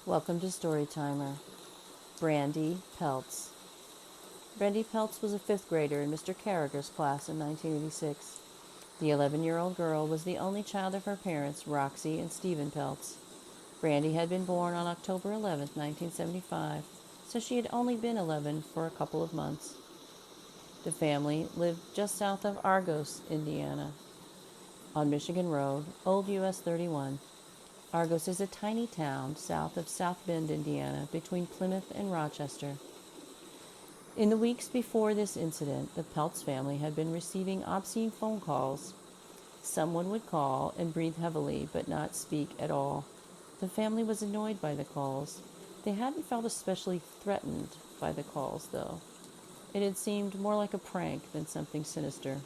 Welcome to Storytimer. Brandie Peltz. Brandie Peltz was a fifth grader in Mr. Carragher's class in 1986. The 11-year-old girl was the only child of her parents, Roxy and Stephen Peltz. Brandie had been born on October 11th, 1975, so she had only been 11 for a couple of months. The family lived just south of Argos, Indiana, on Michigan Road, Old US 31. Argos is a tiny town south of South Bend, Indiana, between Plymouth and Rochester. In the weeks before this incident, the Peltz family had been receiving obscene phone calls. Someone would call and breathe heavily but not speak at all. The family was annoyed by the calls. They hadn't felt especially threatened by the calls, though. It had seemed more like a prank than something sinister.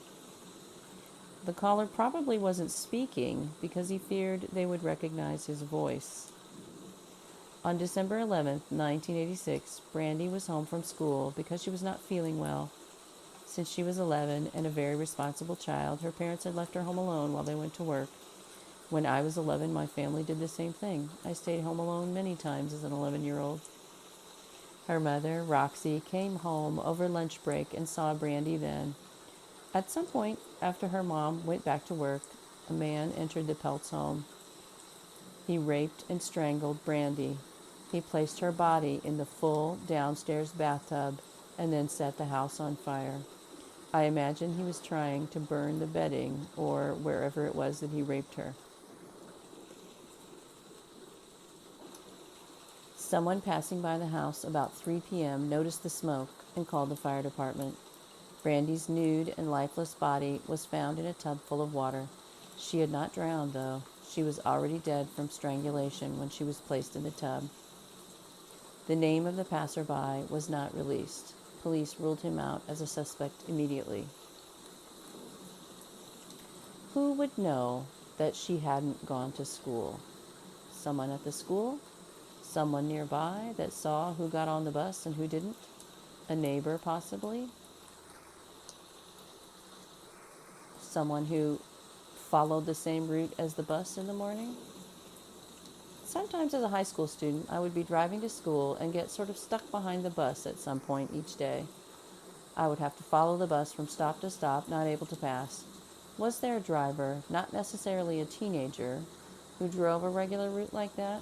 The caller probably wasn't speaking because he feared they would recognize his voice. On December 11th, 1986, Brandie was home from school because she was not feeling well. Since she was 11 and a very responsible child, her parents had left her home alone while they went to work. When I was 11, my family did the same thing. I stayed home alone many times as an 11-year-old. Her mother, Roxy, came home over lunch break and saw Brandie then. At some point, after her mom went back to work, a man entered the Peltz home. He raped and strangled Brandie. He placed her body in the full downstairs bathtub and then set the house on fire. I imagine he was trying to burn the bedding or wherever it was that he raped her. Someone passing by the house about 3 p.m. noticed the smoke and called the fire department. Brandie's nude and lifeless body was found in a tub full of water. She had not drowned, though. She was already dead from strangulation when she was placed in the tub. The name of the passerby was not released. Police ruled him out as a suspect immediately. Who would know that she hadn't gone to school? Someone at the school? Someone nearby that saw who got on the bus and who didn't? A neighbor, possibly? Someone who followed the same route as the bus in the morning? Sometimes as a high school student, I would be driving to school and get sort of stuck behind the bus at some point each day. I would have to follow the bus from stop to stop, not able to pass. Was there a driver, not necessarily a teenager, who drove a regular route like that?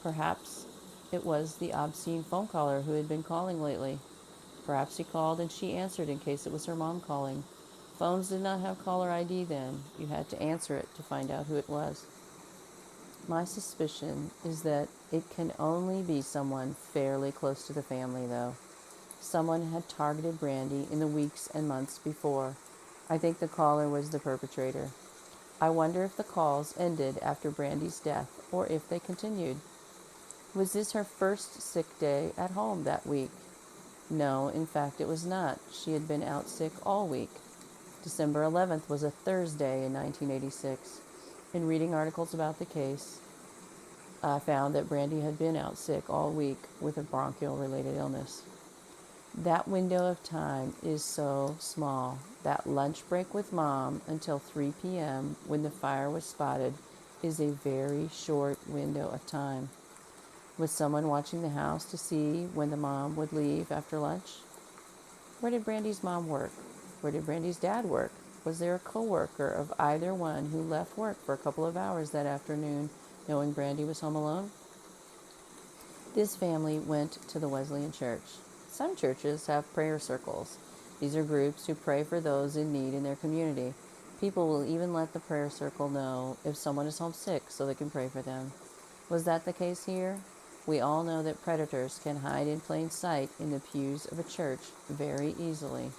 Perhaps it was the obscene phone caller who had been calling lately. Perhaps he called and she answered in case it was her mom calling. Phones did not have caller ID then. You had to answer it to find out who it was. My suspicion is that it can only be someone fairly close to the family, though. Someone had targeted Brandie in the weeks and months before. I think the caller was the perpetrator. I wonder if the calls ended after Brandie's death or if they continued. Was this her first sick day at home that week? No, in fact, it was not. She had been out sick all week. December 11th was a Thursday in 1986. In reading articles about the case, I found that Brandie had been out sick all week with a bronchial-related illness. That window of time is so small. That lunch break with Mom until 3 p.m. when the fire was spotted is a very short window of time. Was someone watching the house to see when the mom would leave after lunch? Where did Brandie's mom work? Where did Brandie's dad work? Was there a coworker of either one who left work for a couple of hours that afternoon, knowing Brandie was home alone? This family went to the Wesleyan church. Some churches have prayer circles. These are groups who pray for those in need in their community. People will even let the prayer circle know if someone is homesick so they can pray for them. Was that the case here? We all know that predators can hide in plain sight in the pews of a church very easily.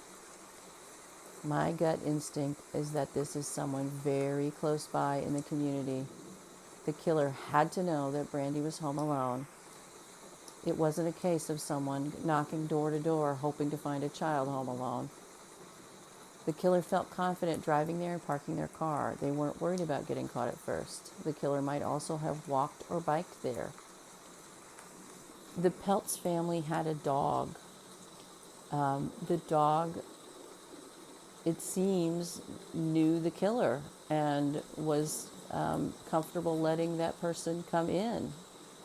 My gut instinct is that this is someone very close by in the community. The killer had to know that Brandie was home alone. It wasn't a case of someone knocking door to door hoping to find a child home alone. The killer felt confident driving there and parking their car. They weren't worried about getting caught at first. The killer might also have walked or biked there. The Peltz family had a dog. The dog, it seems, knew the killer and was comfortable letting that person come in.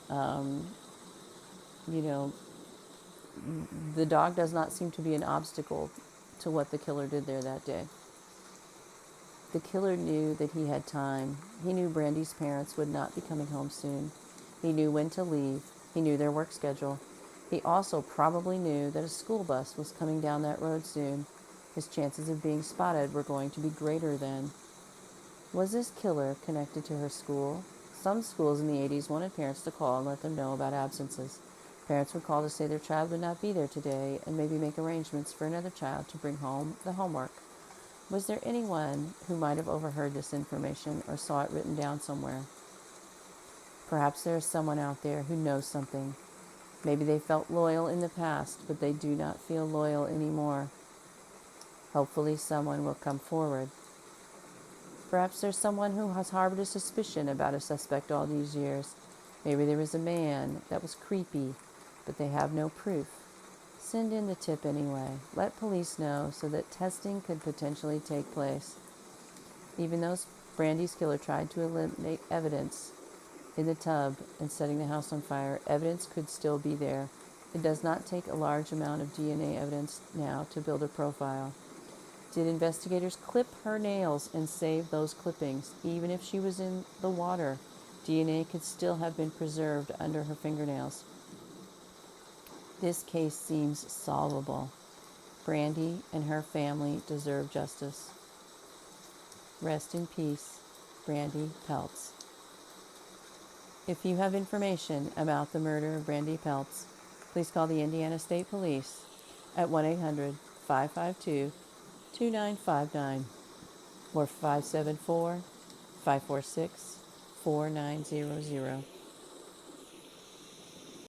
Um, you know, the dog does not seem to be an obstacle to what the killer did there that day. The killer knew that he had time. He knew Brandie's parents would not be coming home soon. He knew when to leave. He knew their work schedule. He also probably knew that a school bus was coming down that road soon. His chances of being spotted were going to be greater then. Was this killer connected to her school? Some schools in the 80s wanted parents to call and let them know about absences. Parents would call to say their child would not be there today and maybe make arrangements for another child to bring home the homework. Was there anyone who might have overheard this information or saw it written down somewhere? Perhaps there is someone out there who knows something. Maybe they felt loyal in the past, but they do not feel loyal anymore. Hopefully someone will come forward. Perhaps there's someone who has harbored a suspicion about a suspect all these years. Maybe there was a man that was creepy, but they have no proof. Send in the tip anyway. Let police know so that testing could potentially take place. Even though Brandie's killer tried to eliminate evidence in the tub and setting the house on fire, evidence could still be there. It does not take a large amount of DNA evidence now to build a profile. Did investigators clip her nails and save those clippings? Even if she was in the water, DNA could still have been preserved under her fingernails. This case seems solvable. Brandie and her family deserve justice. Rest in peace, Brandie Peltz. If you have information about the murder of Brandie Peltz, please call the Indiana State Police at 1-800-552-2959 or 574-546-4900.